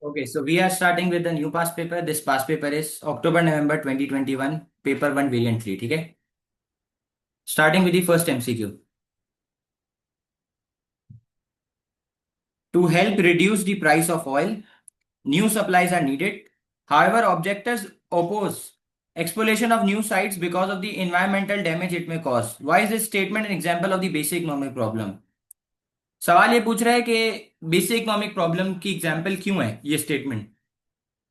Okay, so we are starting with the new past paper. This past paper is October-November 2021, paper 1, variant 3. ठीक है? Starting with the first MCQ. To help reduce the price of oil, new supplies are needed. However, objectors oppose exploration of new sites because of the environmental damage it may cause. Why is this statement an example of the basic economic problem? सवाल ये पूछ रहा है कि basic economic problem की example क्यों है ये स्टेटमेंट।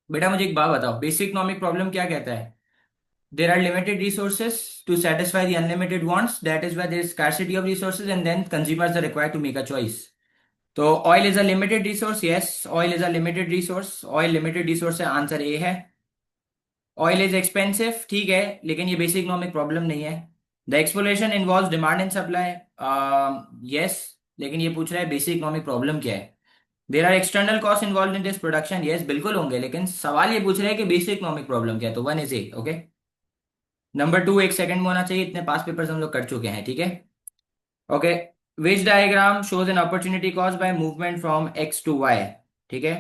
बेटा मुझे एक बात बताओ, बेसिक इकोनॉमिक प्रॉब्लम क्या कहता है? There are limited resources to satisfy the unlimited wants. That is why there is scarcity of resources, and then consumers are required to make a choice. तो oil is a limited resource. Yes, oil is a limited resource. Oil limited resource है, answer A है। Oil is expensive, ठीक है, लेकिन ये basic economic problem नहीं है। The exploration involves demand and supply, yes, लेकिन ये पूछ रहा है बेसिक इकोनॉमिक प्रॉब्लम क्या है। There are external cost involve in this production, yes बिल्कुल होंगे, लेकिन सवाल ये पूछ रहा है कि बेसिक इकोनॉमिक प्रॉब्लम क्या है, तो one is a. Okay, number two एक सेकंड में होना चाहिए, इतने पास पेपर्स हम लोग कर चुके हैं, ठीक है। Okay, which diagram shows an opportunity cause by movement from X to Y, ठीक है।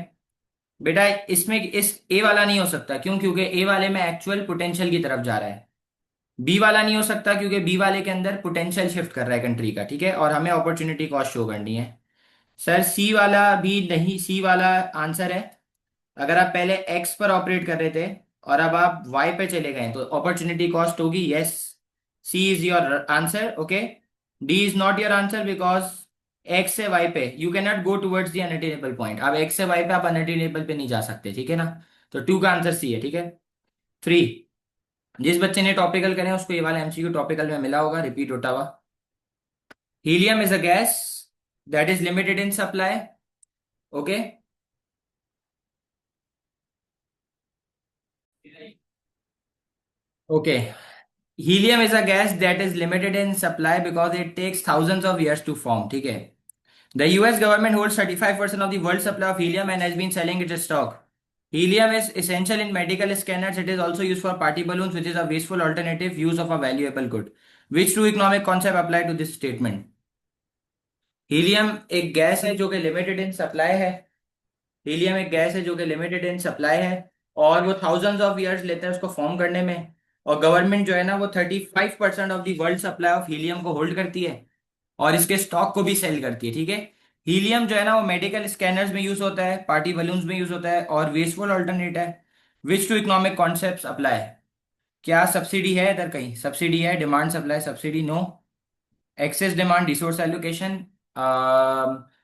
बेटा इसमें इस ए वाला नहीं हो सकता, क्यों? क्योंकि ए वाले में एक्चुअल पोटेंशियल की तरफ जा रहा है। बी वाला नहीं हो सकता क्योंकि बी वाले के अंदर पोटेंशियल शिफ्ट कर रहा है कंट्री का, ठीक है, और हमें अपॉर्चुनिटी कॉस्ट शो करनी है। सर सी वाला भी नहीं, सी वाला आंसर है। अगर आप पहले एक्स पर ऑपरेट कर रहे थे और अब आप वाई पे चले गए तो अपॉर्चुनिटी कॉस्ट होगी, yes. C is your answer. Okay, D is not your answer because X से वाई पे you can not go towards the unattainable point. अब एक्स से वाई पे आप अनअटेनेबल पे नहीं जा सकते, ठीक है ना। तो टू का आंसर सी है, ठीक है। थ्री, जिस बच्चे ने टॉपिकल करें उसको ये वाला एमसीक्यू टॉपिकल में मिला होगा, रिपीट होता हुआ। Helium is a gas that is limited in supply. Okay, okay, helium is a gas that is limited in supply because it takes thousands of years to form, ठीक है। The US government holds 35% of the world supply of helium and has been selling its stock. Helium is essential in medical scanners. It is also used for party balloons, which is a wasteful alternative use of a valuable good. Which two economic concept apply to this statement? Helium एक gas है जो कि limited in supply है। Helium एक gas है जो कि limited in supply है, और वो थाउजेंड्स ऑफ ईयर्स लेते हैं उसको फॉर्म करने में। और गवर्नमेंट जो है ना वो 35% of the world supply of helium को होल्ड करती है और इसके स्टॉक को भी सेल करती है, ठीक है। हीलियम जो है ना वो मेडिकल स्कैनर्स में यूज होता है, पार्टी बलून्स में यूज होता है और वेस्टफुल अल्टरनेट है। Which two economic concept apply? क्या सब्सिडी है इधर? कहीं सब्सिडी है? Demand supply subsidy, no. Excess demand resource allocation,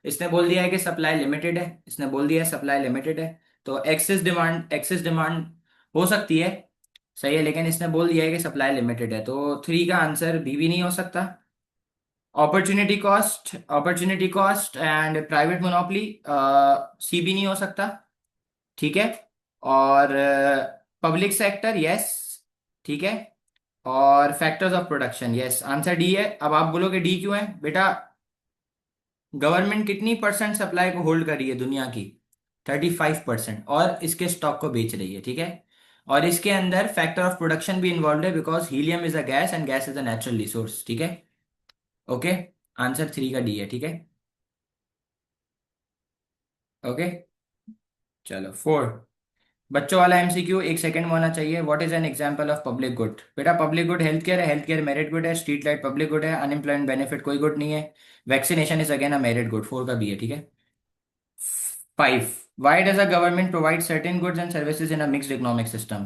इसने बोल दिया है कि सप्लाई लिमिटेड है, इसने बोल दिया है सप्लाई लिमिटेड है, तो एक्सेस डिमांड हो सकती है, सही है, लेकिन इसने बोल दिया है कि सप्लाई लिमिटेड है, तो थ्री का आंसर बी भी नहीं हो सकता। Opportunity cost and private monopoly, C भी नहीं हो सकता, ठीक है। और पब्लिक सेक्टर, यस, ठीक है। और factors of production, yes, answer D है। अब आप बोलोगे डी क्यों है बेटा? गवर्नमेंट कितनी परसेंट सप्लाई को होल्ड कर रही है दुनिया की? 35%, और इसके स्टॉक को बेच रही है, ठीक है। और इसके अंदर फैक्टर ऑफ प्रोडक्शन भी इन्वॉल्व है because helium is a gas and gas is a natural resource, ठीक है। ओके, आंसर थ्री का डी है, ठीक है। ओके, चलो फोर, बच्चों वाला एमसीक्यू एक सेकंड में होना चाहिए। What is an example of public good? बेटा पब्लिक गुड हेल्थ केयर है, हेल्थ केयर मेरिट गुड है। स्ट्रीट लाइट पब्लिक गुड है, अनएम्प्लॉयमेंट बेनिफिट कोई गुड नहीं है। Vaccination is again a merit good, four का बी है, ठीक है। Five, why does a government provide certain goods and services in a mixed economic system?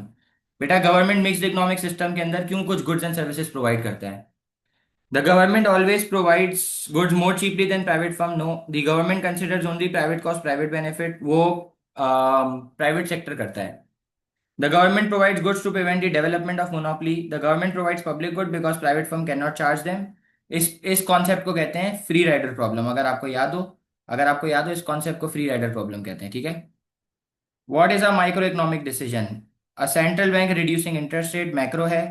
बेटा गवर्नमेंट मिक्स्ड इकोनॉमिक सिस्टम के अंदर क्यों कुछ गुड्स एंड सर्विसेज प्रोवाइड करता है? The government always provides goods more cheaply than private firm, no. The government considers only private cost private benefit, वो private sector करता है। The government provides goods to prevent the development of monopoly. The government provides public good because private firm cannot charge them. इस concept को कहते हैं free rider problem, अगर आपको याद हो इस कॉन्सेप्ट को फ्री राइडर प्रॉब्लम कहते हैं, ठीक है। What is a micro economic decision? A central bank reducing interest rate, macro है।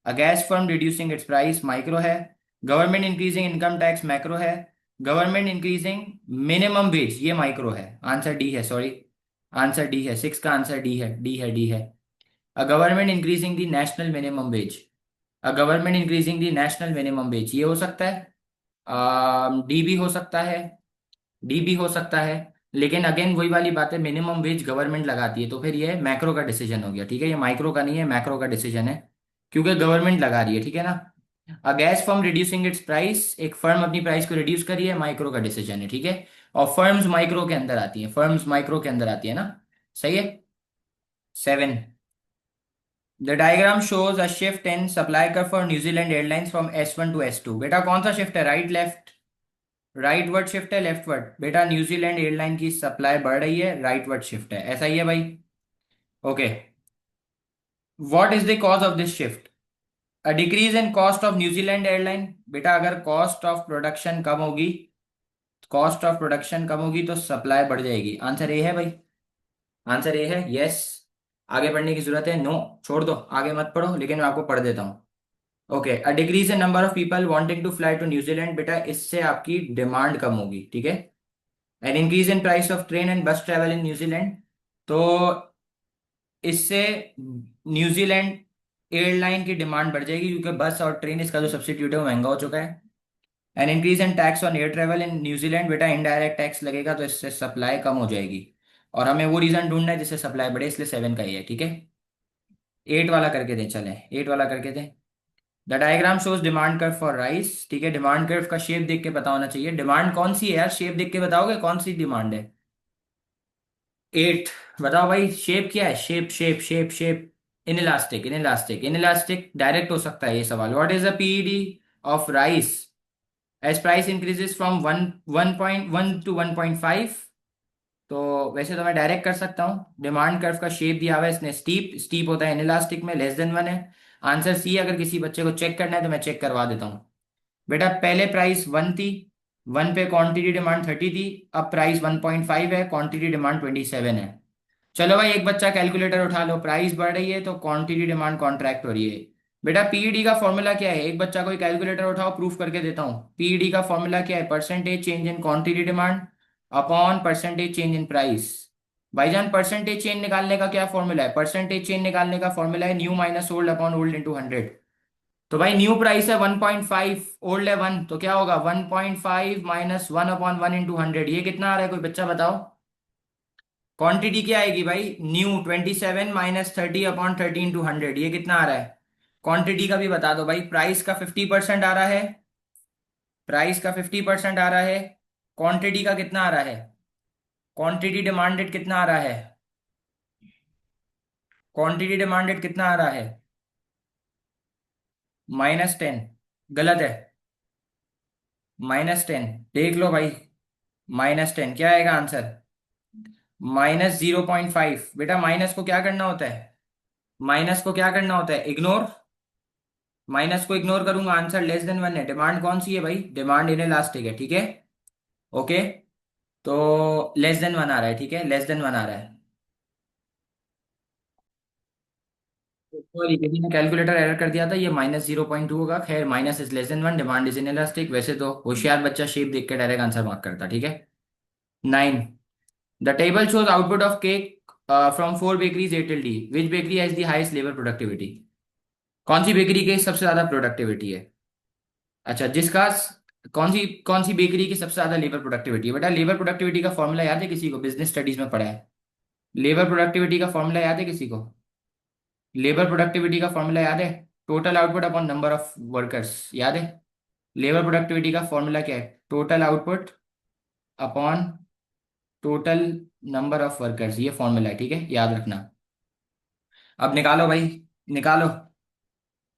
A gas firm reducing its price, micro है। Government increasing income tax, macro है। गवर्नमेंट इंक्रीजिंग मिनिमम वेज, ये micro है, answer D है, sorry, answer D है, six का answer D है, D है, डी है। A government increasing the national minimum wage, a government increasing the national minimum wage, ये हो सकता है, डी भी हो सकता है, डी भी हो सकता है। लेकिन अगेन वही वाली बात है, मिनिमम वेज गवर्नमेंट लगाती है, तो फिर ये मैक्रो का डिसीजन हो गया, ठीक है, ये माइक्रो का नहीं है, मैक्रो का डिसीजन है, क्योंकि गवर्नमेंट लगा रही है, ठीक है ना। अ gas firm reducing its price, एक फर्म अपनी प्राइस को रिड्यूस करी है, माइक्रो का डिसीजन है, ठीक है। और फर्म्स माइक्रो के अंदर आती है, फर्म्स माइक्रो के अंदर आती है ना। सही है। 7, the diagram shows a shift in supply curve for New Zealand airlines from S1 to S2। बेटा कौन सा शिफ्ट है, right left? Right word shift है, लेफ्ट वर्ड? बेटा न्यूजीलैंड एयरलाइन की सप्लाई बढ़ रही है, राइट वर्ड शिफ्ट है, ऐसा ही है भाई। Okay, what is the cause of this shift? A decrease in cost of New Zealand airline. बेटा अगर कॉस्ट ऑफ प्रोडक्शन कम होगी, कॉस्ट ऑफ प्रोडक्शन कम होगी तो सप्लाई बढ़ जाएगी, आंसर ए है भाई, आंसर ए है, यस। आगे पढ़ने की जरूरत है? नो, छोड़ दो, आगे मत पढ़ो, लेकिन मैं आपको पढ़ देता हूँ। Okay, a decrease in number of people wanting to fly to New Zealand. बेटा इससे आपकी डिमांड कम होगी, ठीक है। An increase in price of train and bus travel in New Zealand, तो इससे न्यूजीलैंड एयरलाइन की डिमांड बढ़ जाएगी, क्योंकि बस और ट्रेन इसका जो सब्सिट्यूट है वो महंगा हो चुका है। An increase in tax on air travel in New Zealand. बेटा इनडायरेक्ट टैक्स लगेगा, तो इससे सप्लाई कम हो जाएगी, और हमें वो रीजन ढूंढना है जिससे सप्लाई बढ़े, इसलिए 7 का ही है, ठीक है। 8 वाला करके दें, चले 8 वाला करके दें। The diagram shows demand curve for rice, ठीक है, डिमांड कर्व का शेप देख के पता होना चाहिए, डिमांड कौन सी है यार, शेप देख के बताओगे कौन सी डिमांड है। 8, बताओ भाई शेप क्या है, shape shape shape shape. Inelastic, inelastic, inelastic direct हो सकता है ये सवाल। What is the PED of rice as price increases from 1.1 to 1.5? तो वैसे तो मैं डायरेक्ट कर सकता हूँ, डिमांड कर्व का शेप दिया हुआ है इसने, स्टीप, स्टीप होता है इनइलास्टिक में, <1 है। आंसर सी, अगर किसी बच्चे को चेक करना है तो मैं चेक करवा देता हूँ। बेटा पहले प्राइस 1 थी, 1 पे क्वांटिटी डिमांड 30 थी, अब प्राइस 1.5 है, क्वांटिटी डिमांड 27 है। चलो भाई, एक बच्चा कैलकुलेटर उठा लो, प्राइस बढ़ रही है तो क्वांटिटी डिमांड कॉन्ट्रैक्ट हो रही है। बेटा पीईडी का फॉर्मूला क्या है, एक बच्चा कोई कैलकुलेटर उठाओ, प्रूफ करके देता हूँ। पीईडी का फॉर्मूला क्या है, percentage change in quantity demand upon percentage change in price. भाईजान परसेंटेज चेंज निकालने का क्या फॉर्मूला है, परसेंटेज चेंज निकालने का फॉर्मूला है new minus old upon old into 100। तो भाई न्यू प्राइस है 1.5, ओल्ड है 1, तो क्या होगा 1.5 माइनस 1/1 इंटू 100, ये कितना आ रहा है, कोई बच्चा बताओ। क्वांटिटी क्या आएगी भाई, न्यू 27 माइनस 30/30 इंटू 100, ये कितना आ रहा है। क्वांटिटी का भी बता दो भाई, प्राइस का 50% आ रहा है, प्राइस का 50% आ रहा है, क्वांटिटी का कितना आ रहा है, क्वांटिटी डिमांडेड कितना आ रहा है, क्वांटिटी डिमांडेड कितना आ रहा है, -10। गलत है, -10, देख लो भाई, -10 क्या आएगा आंसर, -0.5। बेटा माइनस को क्या करना होता है, माइनस को क्या करना होता है, इग्नोर, माइनस को इग्नोर करूंगा, आंसर <1 है। डिमांड कौन सी है भाई, डिमांड इनइलास्टिक है, ठीक है। ओके, तो <1 आ रहा है, ठीक है, <1 आ रहा है। सॉरी, किसी ने कैलकुलेटर एरर कर दिया था, ये -0.2 होगा, खैर minus is <1, demand is inelastic, वैसे तो होशियार बच्चा शेप देख के डायरेक्ट आंसर मार्क करता, ठीक है। 9, the table shows output of cake from 4 bakeries A till D, which bakery has the highest labour productivity. कौन सी बेकरी की सबसे ज्यादा प्रोडक्टिविटी है, अच्छा जिसका कौन सी बेकरी की सबसे ज्यादा लेबर प्रोडक्टिविटी है। बेटा लेबर प्रोडक्टिविटी का फॉर्मूला याद है किसी को, बिजनेस स्टडीज में पढ़ा है। लेबर प्रोडक्टिविटी का फॉर्मूला याद है किसी को, लेबर प्रोडक्टिविटी का फॉर्मूला याद है, total output upon number of workers, याद है। लेबर प्रोडक्टिविटी का फॉर्मूला क्या है, total output upon total number of workers, ये फॉर्मूला है, ठीक है, याद रखना। अब निकालो भाई, निकालो,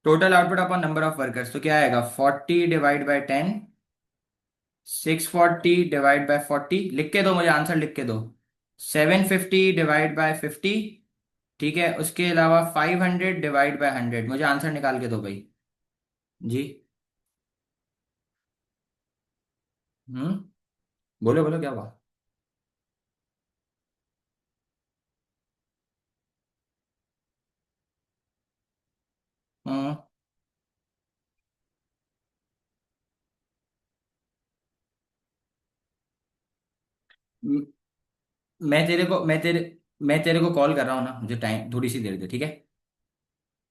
total output upon number of workers, तो क्या आएगा 40/10, 640/40, लिख के दो मुझे, आंसर लिख के दो। 750/50, ठीक है, उसके अलावा 500/100, मुझे आंसर निकाल के दो भाई। जी। हम्म, बोलो बोलो क्या हुआ। हम्म, म- मैं तेरे को कॉल कर रहा हूँ ना, मुझे टाइम थोड़ी सी देर दे, ठीक है।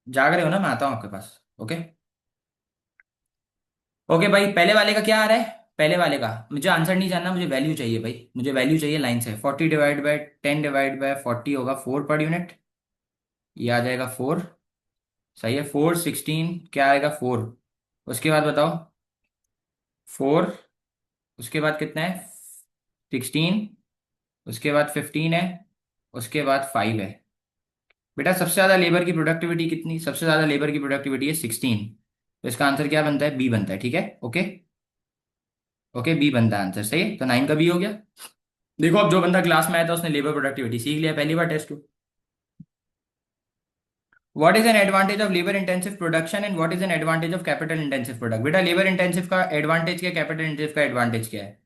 जाग रहे हो ना, मैं आता हूँ आपके पास। ओके, ओके भाई, पहले वाले का क्या आ रहा है, पहले वाले का मुझे आंसर नहीं जानना, मुझे वैल्यू चाहिए भाई, मुझे वैल्यू चाहिए लाइन से। 40 डिवाइड बाय 10 डिवाइड बाय 40 होगा 4 पर यूनिट, ये आ जाएगा 4। सही है, 4 16 क्या आएगा 4। उसके बाद बताओ 4, उसके बाद कितना है 16, उसके बाद 15 है, उसके बाद 5 है। बेटा सबसे ज्यादा लेबर की प्रोडक्टिविटी कितनी, सबसे ज्यादा लेबर की प्रोडक्टिविटी है 16। तो इसका आंसर क्या बनता है, बी बनता है। ठीक है, ओके। ओके, बी बनता है आंसर, सही है, तो 9 का बी हो गया। देखो अब जो बंदा क्लास में आया था उसने लेबर प्रोडक्टिविटी सीख लिया पहली बार टेस्ट को। What is an advantage of labour intensive production and what is an advantage of capital intensive product. बेटा लेबर इंटेंसिव का एडवांटेज क्या है, कैपिटल इंटेंसिव का एडवांटेज क्या है।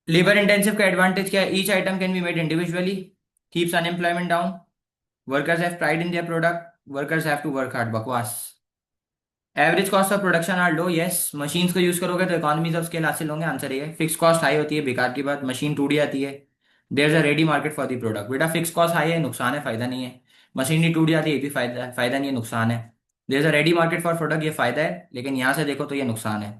लेबर इंटेंसिव का एडवांटेज क्या है, each item can be made individually, keeps unemployment down, workers have pride in their product, workers have to work hard. बकवास। Average cost of production are low, yes, machines को use करोगे तो economies of scale हासिल होंगे, answer ये है। Fix cost high होती है, बेकार की बात, मशीन टूट जाती है। There is a ready market for the product. बेटा फिक्स कॉस्ट हाई है, नुकसान है, फायदा नहीं है। मशीन ही टूट जाती है, ये भी फायदा, फायदा नहीं है, नुकसान है। There is a ready market for product, ये फायदा है, लेकिन यहाँ से देखो तो ये नुकसान है।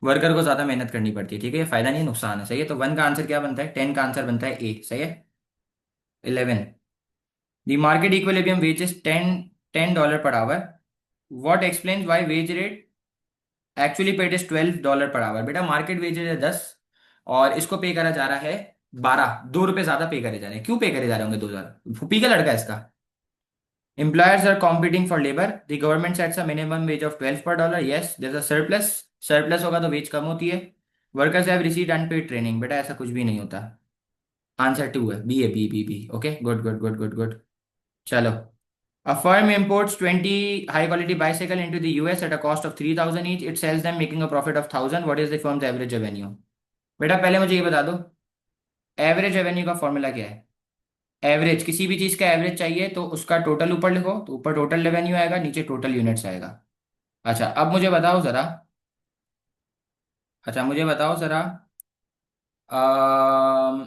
वर्कर को ज्यादा मेहनत करनी पड़ती है, ठीक है, ये फायदा नहीं है, नुकसान है। सही है, तो 1 का आंसर क्या बनता है, 10 का आंसर बनता है ए। सही है। 11, the market equilibrium wage is $10 per hour, what explains why wage rate actually paid is $12 per our. बेटा मार्केट वेजेज है 10 और इसको पे करा जा रहा है 12, ₹2 ज्यादा पे करे जा रहे हैं। क्यों पे करे जा रहे होंगे 2,000, फूपी का लड़का है इसका। Employers are competing for labor. The government sets a minimum wage of 12 per dollar. Yes, there's a surplus. Surplus होगा तो वेज कम होती है। Workers have received unpaid training. बेटा ऐसा कुछ भी नहीं होता। आंसर 2 है, बी है, B B B. Okay, good good good good good. चलो, a firm imports 20 high quality bicycle into the US at a cost of 3,000 each. It sells them making a profit of 1,000. What is the firm's average revenue? बेटा पहले मुझे ये बता दो, average revenue का formula क्या है। एवरेज, किसी भी चीज का एवरेज चाहिए तो उसका टोटल ऊपर लिखो, तो ऊपर टोटल रेवेन्यू आएगा, नीचे टोटल यूनिट्स आएगा। अच्छा अब मुझे बताओ जरा, अच्छा मुझे बताओ जरा, अम,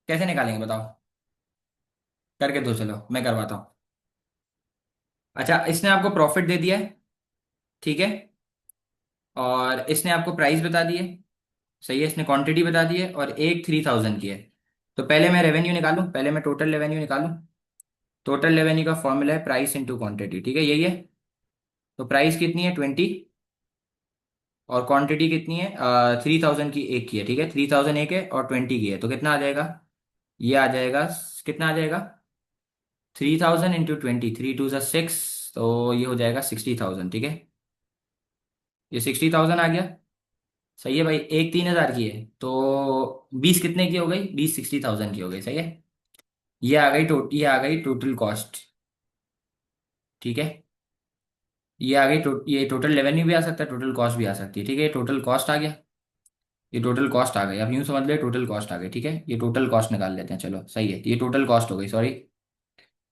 कैसे निकालेंगे बताओ, करके दो, चलो मैं करवाता हूँ। अच्छा इसने आपको प्रॉफिट दे दिया है, ठीक है, और इसने आपको प्राइस बता दी है, सही है, इसने क्वांटिटी बता दी है, और एक 3,000 की है। तो पहले मैं रेवेन्यू निकालूं, पहले मैं टोटल रेवेन्यू निकालूं। टोटल रेवेन्यू का फॉर्मूला है प्राइस इंटू क्वांटिटी, ठीक है, यही है। तो प्राइस कितनी है 20, और क्वांटिटी कितनी है 3,000 की एक की है, ठीक है, 3,000 एक है और 20 की है, तो कितना आ जाएगा, ये आ जाएगा, कितना आ जाएगा, 3,000 इंटू 20, 3 2 6, तो ये हो जाएगा 60,000, ठीक है, ये 60,000 आ गया। सही है भाई, एक 3,000 की है तो 20 कितने की हो गई, 20 60,000 की हो गई, सही है। ये आ गई टोटल कॉस्ट, ठीक है, ये आ गई ये टोटल रेवेन्यू भी आ सकता है, टोटल कॉस्ट भी आ सकती है, ठीक है, ये टोटल कॉस्ट आ गया, ये टोटल कॉस्ट आ गई, आप यूं समझ ले टोटल कॉस्ट आ गई, ठीक है, ये टोटल कॉस्ट निकाल लेते हैं, चलो सही है, ये टोटल कॉस्ट हो गई, सॉरी।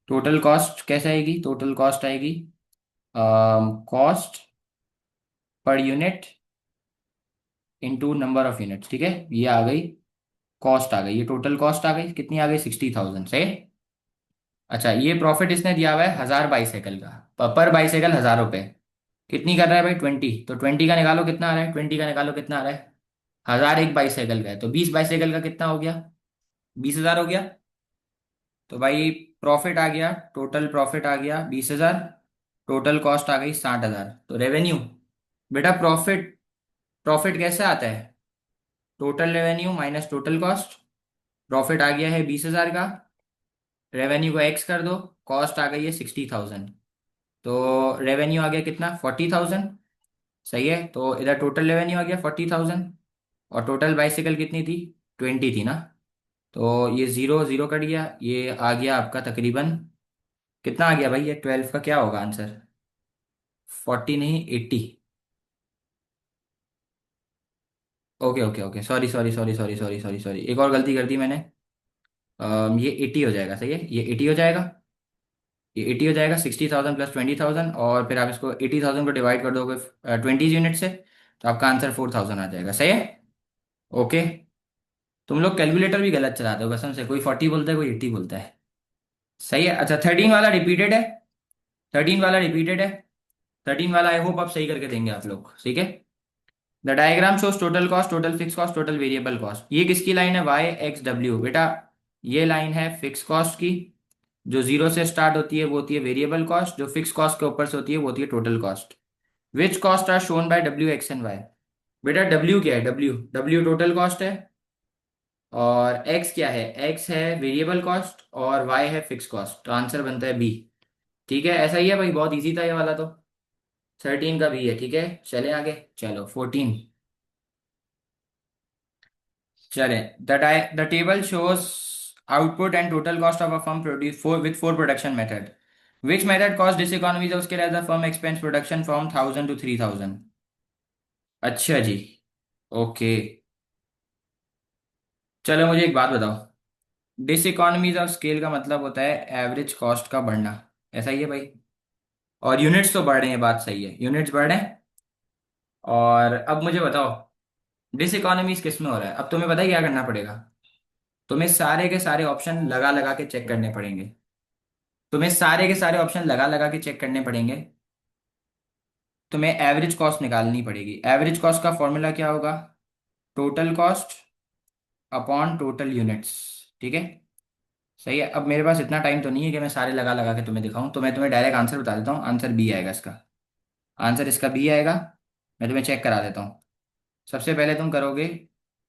टोटल कॉस्ट कैसे आएगी, टोटल कॉस्ट आएगी cost per unit into number of units, ठीक है, ये आ गई कॉस्ट, आ गई, ये टोटल कॉस्ट आ गई, कितनी आ गई 60,000, सही। अच्छा ये प्रॉफिट इसने दिया हुआ है 1,000 बाईसाइकिल का, पर बाईसाइकिल 1,000 रुपए, कितनी कर रहा है भाई 20, तो 20 का निकालो कितना आ रहा है, 20 का निकालो कितना आ रहा है, 1,000 एक बाईसाइकिल का है, तो 20 बाईसाइकिल का कितना हो गया, 20,000 हो गया। तो भाई प्रॉफिट आ गया, टोटल प्रॉफिट आ गया 20,000, टोटल कॉस्ट आ गई 60,000, तो रेवेन्यू, बेटा प्रॉफिट, प्रॉफिट कैसे आता है, total revenue minus total cost. Profit आ गया है 20,000 का, रेवेन्यू को एक्स कर दो, कॉस्ट आ गई है 60,000, तो रेवेन्यू आ गया कितना 40,000, सही है, तो इधर टोटल रेवेन्यू आ गया 40,000, और टोटल बाइसिकल कितनी थी 20 थी ना, तो ये जीरो जीरो कट गया, ये आ गया आपका तकरीबन, कितना आ गया भाई, ये 12 का क्या होगा आंसर, 40 नहीं 80। Okay okay okay, sorry sorry sorry sorry sorry sorry sorry, एक और गलती कर दी मैंने। ये 80 हो जाएगा, सही है, ये 80 हो जाएगा, ये 80 हो जाएगा, 60,000 प्लस 20,000, और फिर आप इसको 80,000 को डिवाइड कर दोगे 20 यूनिट से, तो आपका आंसर 4,000 आ जाएगा, सही है। ओके, तुम लोग कैलकुलेटर भी गलत चलाते हो कसम से, कोई 40 बोलता है कोई 80 बोलता है। सही है, अच्छा 13 वाला रिपीटेड है, 13 वाला रिपीटेड है, 13 वाला आई होप आप सही करके देंगे आप लोग, ठीक है। The diagram shows total cost, total fix cost, total variable cost. ये किसकी लाइन है? Y X W. बेटा ये लाइन है फिक्स कॉस्ट की, जो जीरो से स्टार्ट होती है वो होती है वेरिएबल कॉस्ट, जो फिक्स कॉस्ट के ऊपर से होती है वो होती है total cost. Which cost are shown by W X and Y? बेटा डब्ल्यू क्या है? डब्ल्यू डब्ल्यू टोटल कॉस्ट है, और एक्स क्या है? एक्स है वेरिएबल कॉस्ट, और वाई है फिक्स कॉस्ट। तो आंसर बनता है बी। ठीक है, ऐसा ही है भाई, बहुत इजी था ये वाला तो। 13 का बी है, ठीक है। चले आगे, चलो 14। चले, the table shows output and total cost of a firm produce four with four production method. Which method cost diseconomies of scale as the firm expands production from 1000 to 3000? अच्छा जी, ओके। चलो मुझे एक बात बताओ, डिसइकोनॉमीज ऑफ स्केल का मतलब होता है एवरेज कॉस्ट का बढ़ना। ऐसा ही है भाई। और यूनिट्स तो बढ़ रहे हैं, बात सही है, यूनिट्स बढ़ रहे हैं। और अब मुझे बताओ, डिसइकोनॉमीज किस में हो रहा है? अब तुम्हें पता है क्या करना पड़ेगा? तुम्हें सारे के सारे ऑप्शन लगा लगा के चेक करने पड़ेंगे। तुम्हें सारे के सारे ऑप्शन लगा लगा के चेक करने पड़ेंगे। तुम्हें एवरेज कॉस्ट निकालनी पड़ेगी। एवरेज कॉस्ट का फॉर्मूला क्या होगा? Total cost upon total units, ठीक है। सही है। अब मेरे पास इतना टाइम तो नहीं है कि मैं सारे लगा लगा के तुम्हें दिखाऊं, तो मैं तुम्हें डायरेक्ट आंसर बता देता हूँ। आंसर बी आएगा इसका। आंसर इसका बी आएगा। मैं तुम्हें चेक करा देता हूँ। सबसे पहले तुम करोगे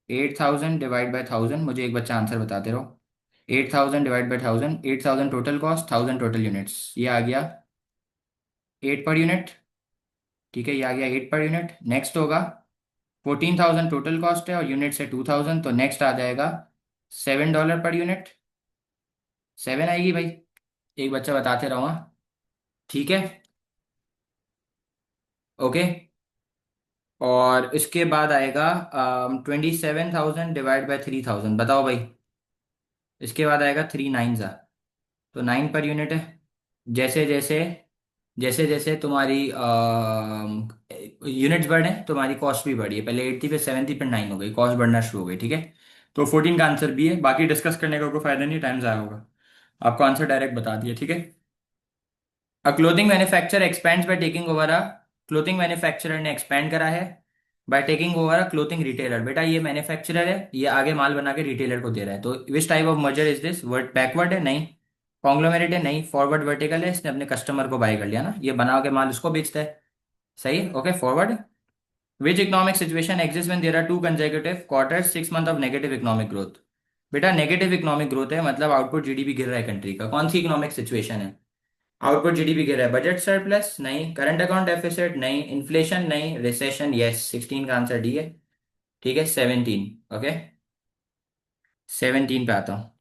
8000 डिवाइड बाई 1000। मुझे एक बच्चा आंसर बताते रहो। 8000 divide by 1000, 8000 total cost, 1000 total units, ये आ गया 8 पर यूनिट। ठीक है, ये आ गया 8 पर यूनिट। नेक्स्ट होगा 14000 टोटल कॉस्ट है और यूनिट है 2000, तो नेक्स्ट आ जाएगा $7 पर यूनिट। 7 आएगी भाई। एक बच्चा बताते रहो, हाँ। ठीक है, ओके। और इसके बाद आएगा 27000 डिवाइड बाई 3000। बताओ भाई। इसके बाद आएगा 3 9 तो 9 पर यूनिट है। जैसे जैसे जैसे जैसे तुम्हारी यूनिट्स बढ़े तुम्हारी कॉस्ट भी बढ़ी है। पहले 8 थी, फिर 7 थी, फिर 9 हो गई, कॉस्ट बढ़ना शुरू हो गई, ठीक है। तो 14 का आंसर भी है। बाकी डिस्कस करने का कोई फायदा नहीं, टाइम ज़ाया होगा। आपको आंसर डायरेक्ट बता दिया, ठीक है। A clothing manufacturer expands by taking over a, clothing manufacturer ने एक्सपैंड करा है by taking over a clothing retailer. बेटा ये मैन्युफैक्चरर है, ये आगे माल बना के रिटेलर को दे रहा है। तो which type of merger is this? Word backward है? नहीं। कॉन्ग्लोमेरेट है? नहीं। फॉरवर्ड वर्टिकल है, इसने अपने कस्टमर को बाय कर लिया ना, ये बना के माल उसको बेचता है। सही है, okay. Forward. Which economic situation exist when there are two consecutive quarters 6 month of negative economic growth? बेटा नेगेटिव इकोनॉमिक ग्रोथ है, मतलब आउटपुट जीडीपी गिर रहा है कंट्री का। कौन सी इकोनॉमिक सिचुएशन है? आउटपुट जीडीपी गिर रहा है। Budget surplus? नहीं। Current account deficit? नहीं। इन्फ्लेशन? नहीं। रिसेशन? यस। 16 का आंसर डी है, ठीक है। 17, ओके। 17 पे आता हूँ।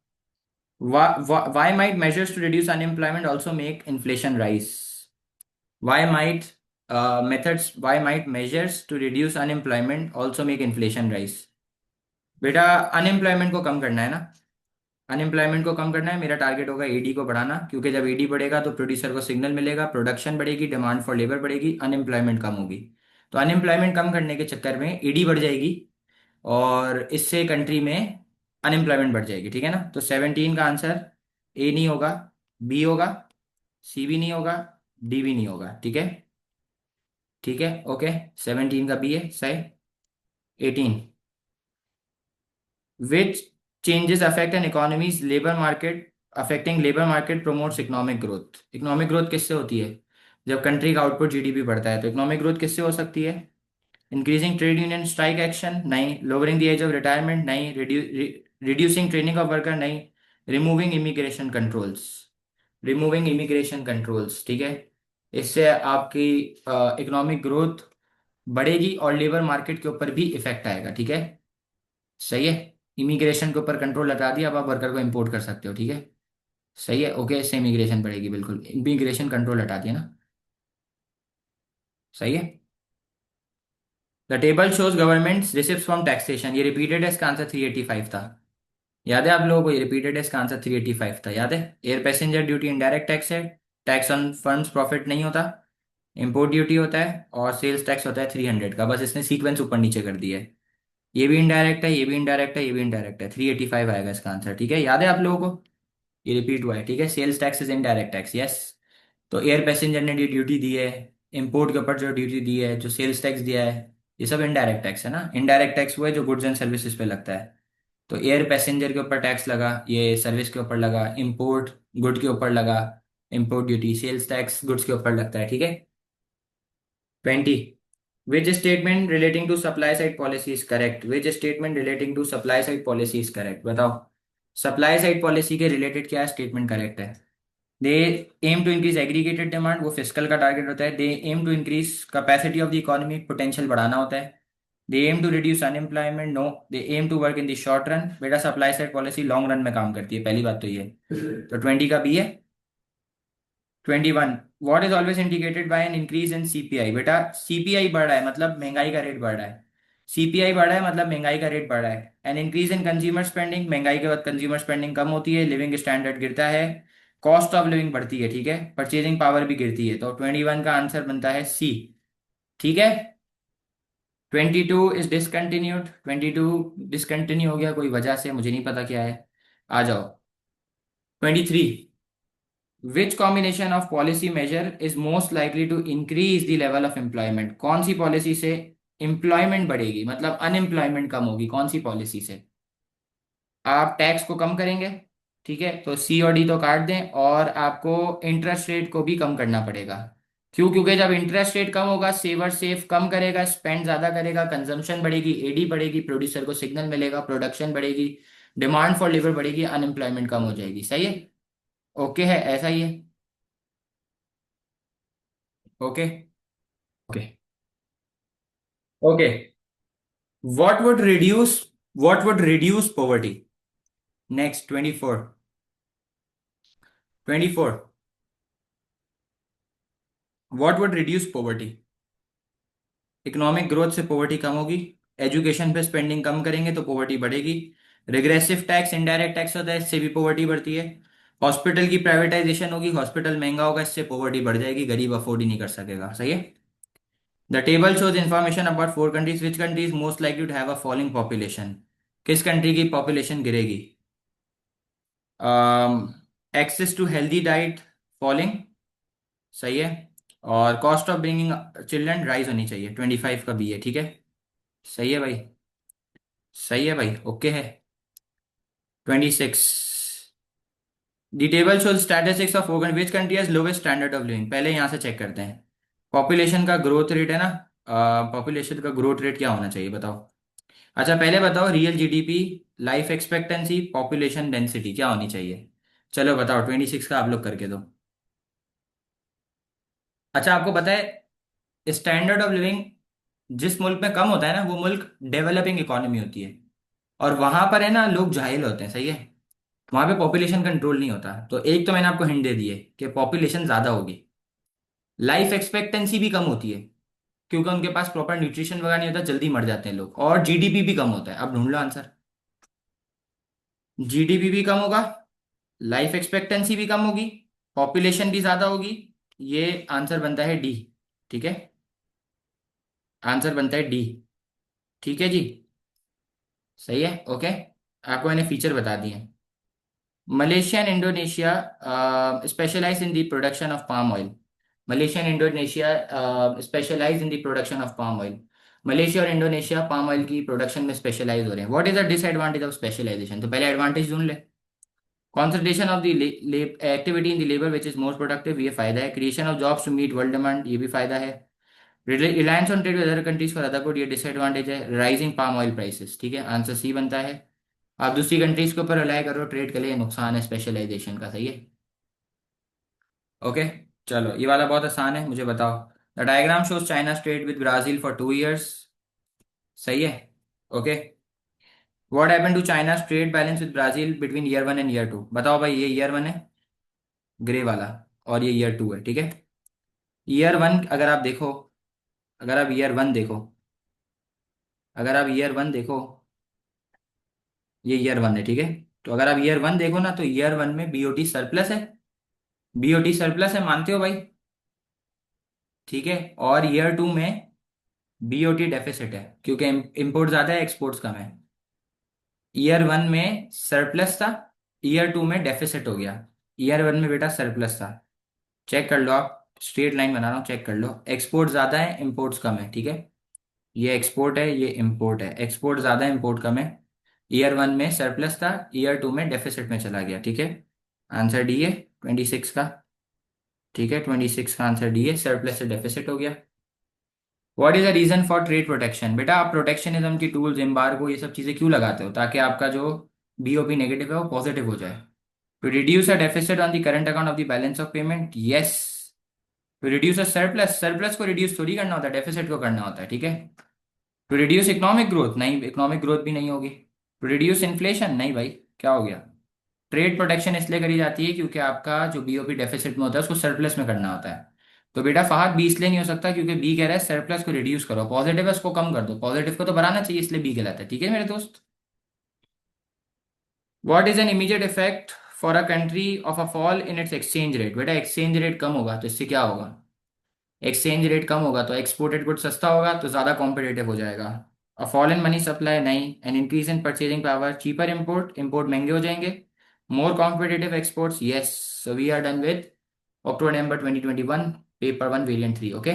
Why might measures to reduce unemployment also make inflation rise? Why might why might measures to reduce unemployment also make inflation rise? बेटा अनएम्प्लॉयमेंट को कम करना है ना। अनएम्प्लॉयमेंट को कम करना है, मेरा टारगेट होगा एडी को बढ़ाना, क्योंकि जब एडी बढ़ेगा तो प्रोड्यूसर को सिग्नल मिलेगा, प्रोडक्शन बढ़ेगी, डिमांड फॉर लेबर बढ़ेगी, अनएम्प्लॉयमेंट कम होगी। तो अनएम्प्लॉयमेंट कम करने के चक्कर में एडी बढ़ जाएगी, और इससे कंट्री में अनएम्प्लॉयमेंट बढ़ जाएगी, ठीक है ना। तो 17 का आंसर ए नहीं होगा, बी होगा, सी भी नहीं होगा, डी भी नहीं होगा, ठीक है। ठीक है, ओके। 17 का बी है सही। 18, which changes affect an economy's labor market, affecting labor market promotes economic growth? Economic growth किससे होती है? जब कंट्री का आउटपुट जीडीपी बढ़ता है। तो इकोनॉमिक ग्रोथ किससे हो सकती है? Increasing trade union strike action? नहीं। Lowering the age of retirement? नहीं। Reducing training of worker? नहीं। Removing immigration controls? Removing immigration controls, ठीक है। इससे आपकी इकोनॉमिक ग्रोथ बढ़ेगी और लेबर मार्केट के ऊपर भी इफेक्ट आएगा, ठीक है। सही है। इमिग्रेशन के ऊपर कंट्रोल लगा दिया, अब आप वर्कर को इंपोर्ट कर सकते हो, ठीक है। सही है, ओके। इससे इमिग्रेशन बढ़ेगी, बिल्कुल। इमिग्रेशन कंट्रोल हटा दिया ना। सही है। The table shows government receipt from taxation. ये रिपीटेड है, इसका आंसर 385 था। याद है आप लोगों को? ये रिपीटेड है, इसका आंसर 385 था, याद है। Air passenger duty indirect tax है। टैक्स ऑन फर्म्स प्रॉफिट नहीं होता। इंपोर्ट ड्यूटी होता है, और सेल्स टैक्स होता है 300 का। बस इसने सीक्वेंस ऊपर नीचे कर दिया है। ये भी इनडायरेक्ट है, ये भी इनडायरेक्ट है, ये भी इनडायरेक्ट है। 385 आएगा इसका आंसर, ठीक है। याद है आप लोगों को? ये रिपीट हुआ है, ठीक है। Sales tax is indirect tax, yes. तो एयर पैसेंजर ने ड्यूटी दी है, इंपोर्ट के ऊपर जो ड्यूटी दी है, जो सेल्स टैक्स दिया है, ये सब इनडायरेक्ट टैक्स है ना। इनडायरेक्ट टैक्स वो है जो गुड्स एंड सर्विसेज पे लगता है। तो एयर पैसेंजर के ऊपर टैक्स लगा, ये सर्विस के ऊपर लगा, इंपोर्ट गुड के ऊपर लगा, import duty, sales tax goods के ऊपर लगता है, ठीक है। 20, which statement relating to supply side policy is correct? Which statement relating to supply side policy is correct? बताओ, सप्लाई साइड पॉलिसी के रिलेटेड क्या स्टेटमेंट करेक्ट है? They aim to increase aggregated demand, वो फिस्कल का target होता है। They aim to increase capacity of the economy, potential बढ़ाना होता है। They aim to reduce unemployment, no. They aim to work in the short run, बेटा supply side policy long run में काम करती है, पहली बात तो ये। तो 20 का बी है। 21, what is always indicated by N increase in CPI, बेटा सीपीआई बढ़ रहा है मतलब महंगाई का रेट बढ़ रहा है। सीपीआई बढ़ रहा है मतलब महंगाई का रेट बढ़ रहा है। An increase in consumer spending, महंगाई के बाद कंज्यूमर स्पेंडिंग कम होती है, लिविंग स्टैंडर्ड गिरता है, कॉस्ट ऑफ लिविंग बढ़ती है, ठीक है, परचेजिंग पावर भी गिरती है। तो 21 का आंसर बनता है सी, ठीक है। 22 इज डिसकंटिन्यूड, 22 डिसकंटिन्यू हो गया कोई वजह से, मुझे नहीं पता क्या है। आ जाओ 23, which combination of policy measure is most likely to increase the level of employment, कौन सी पॉलिसी से एम्प्लॉयमेंट बढ़ेगी मतलब अनएम्प्लॉयमेंट कम होगी, कौन सी पॉलिसी से? आप टैक्स को कम करेंगे, ठीक है, तो सी और डी तो काट दें, और आपको इंटरेस्ट रेट को भी कम करना पड़ेगा। क्यों? क्योंकि जब इंटरेस्ट रेट कम होगा, सेवर सेव कम करेगा, स्पेंड ज्यादा करेगा, कंजम्पशन बढ़ेगी, एडी बढ़ेगी, प्रोड्यूसर को सिग्नल मिलेगा, प्रोडक्शन बढ़ेगी, डिमांड फॉर लेबर बढ़ेगी, अनएम्प्लॉयमेंट कम हो जाएगी, सही है। ओके है, ऐसा ही है। Okay. Okay. Okay. What would reduce poverty? Next 24. 24. What would reduce poverty? Economic growth से पॉवर्टी कम होगी, एजुकेशन पे स्पेंडिंग कम करेंगे तो पॉवर्टी बढ़ेगी, रिग्रेसिव टैक्स इनडायरेक्ट टैक्स होता है, इससे भी पॉवर्टी बढ़ती है, हॉस्पिटल की प्राइवेटाइजेशन होगी, हॉस्पिटल महंगा होगा, इससे पॉवर्टी बढ़ जाएगी, गरीब अफोर्ड ही नहीं कर सकेगा, सही है। The table shows information about 4 countries, which country is most likely to have a falling population, किस कंट्री की पॉपुलेशन गिरेगी? Access to healthy diet, falling, सही है। और cost of bringing children rise होनी चाहिए, 25 का बी है, ठीक है। सही है भाई, सही है भाई, ओके है। 26, the table shows statistics of organ, which country has lowest standard of living, पहले यहाँ से चेक करते हैं। पॉपुलेशन का ग्रोथ रेट है ना, पॉपुलेशन का ग्रोथ रेट क्या होना चाहिए बताओ। अच्छा पहले बताओ, real GDP, life expectancy, population density क्या होनी चाहिए? चलो बताओ, 26 का आप लोग करके दो। अच्छा आपको पता है, स्टैंडर्ड ऑफ लिविंग जिस मुल्क में कम होता है ना, वो मुल्क डेवलपिंग इकोनॉमी होती है। और वहां पर है ना लोग जाहिल होते हैं, सही है। वहां पे पॉपुलेशन कंट्रोल नहीं होता, तो एक तो मैंने आपको हिंट दे दी है कि पॉपुलेशन ज्यादा होगी, लाइफ एक्सपेक्टेंसी भी कम होती है, क्योंकि उनके पास प्रॉपर न्यूट्रिशन वगैरह नहीं होता, जल्दी मर जाते हैं लोग, और जीडीपी भी कम होता है। अब ढूंढ लो आंसर। जीडीपी भी कम होगा, लाइफ एक्सपेक्टेंसी भी कम होगी, पॉपुलेशन भी ज्यादा होगी, ये आंसर बनता है डी, ठीक है। आंसर बनता है डी, ठीक है जी, सही है, ओके। आपको मैंने फीचर बता दिए। Malaysia and Indonesia specialise in the production of palm oil. Malaysia and Indonesia specialise in the production of palm oil. Malaysia और इंडोनेशिया पाम ऑयल की प्रोडक्शन में स्पेशलाइज हो रहे हैं। What is the disadvantage of specialisation? तो पहले advantage ढूंढ ले। Concentration of the activity in the labour which is more productive, ये फायदा है। Creation of jobs to meet world demand, ये भी फायदा है। Reliance on trade with other countries for other good, ये डिसएडवांटेज है। राइजिंग पाम ऑयल प्राइसेस, ठीक है, आंसर सी बनता है। आप दूसरी कंट्रीज के ऊपर रिलाई करो ट्रेड के लिए, नुकसान है स्पेशलाइजेशन का, सही है। ओके। चलो ये वाला बहुत आसान है, मुझे बताओ। The diagram shows China trade with Brazil for 2 years, सही है, okay. What happened to China trade balance with Brazil between year 1 and year 2, बताओ भाई। ये ईयर 1 है, ग्रे वाला, और ये ईयर 2 है, ठीक है। ईयर 1 अगर आप देखो, अगर आप ईयर 1 देखो, अगर आप ईयर 1 देखो, ये ईयर 1 है, ठीक है। तो अगर आप ईयर 1 देखो ना, तो ईयर 1 में बीओटी सरप्लस है, बीओटी सरप्लस है, मानते हो भाई? ठीक है। और ईयर 2 में बीओटी डेफिसिट है, क्योंकि इंपोर्ट ज्यादा है, एक्सपोर्ट्स कम है। ईयर 1 में सरप्लस था, ईयर 2 में डेफिसिट हो गया। ईयर 1 में बेटा सरप्लस था, चेक कर लो आप। स्ट्रेट लाइन बना रहा हूँ, चेक कर लो। एक्सपोर्ट ज्यादा है, इम्पोर्ट्स कम है, ठीक है। ये एक्सपोर्ट है, ये इम्पोर्ट है। एक्सपोर्ट ज्यादा है, इम्पोर्ट कम है। ईयर 1 में सरप्लस था, ईयर 2 में डेफिसिट में चला गया, ठीक है। आंसर डी है 26 का। ठीक है, 26 का आंसर डी है, सरप्लस से डेफिसिट हो गया। What is the reason for trade protection? बेटा आप प्रोटेक्शनिज्म की टूल्स, एम्बार्गो, ये सब चीजें क्यों लगाते हो? ताकि आपका जो बीओपी नेगेटिव है वो पॉजिटिव हो जाए। To reduce a deficit on the current account of the balance of payment, yes. To reduce a surplus, surplus को रिड्यूस थोड़ी करना होता है, डेफिसिट को करना होता है, ठीक है। टू रिड्यूस इकोनॉमिक ग्रोथ, नहीं, इकोनॉमिक ग्रोथ भी नहीं होगी। टू रिड्यूस इन्फ्लेशन, नहीं भाई, क्या हो गया। ट्रेड प्रोटेक्शन इसलिए करी जाती है क्योंकि आपका जो बीओपी डेफिसिट में होता है उसको सरप्लस में करना होता है। तो बेटा फहद, बी इसलिए नहीं हो सकता क्योंकि बी कह रहा है सरप्लस को रिड्यूस करो, पॉजिटिव है उसको कम कर दो, पॉजिटिव को तो बढ़ाना चाहिए, इसलिए बी कहलाता है, ठीक है मेरे दोस्त। What is an immediate effect for a country of a fall in its exchange rate? बेटा एक्सचेंज रेट कम होगा तो इससे क्या होगा? एक्सचेंज रेट कम होगा तो एक्सपोर्टेड गुड सस्ता होगा तो ज्यादा कॉम्पिटेटिव हो जाएगा। A fall in money supply, नहीं। An increase in purchasing power, cheaper import, import महंगे हो जाएंगे। More competitive exports, yes. So we are done with October November 2021 paper 1 variant 3, okay.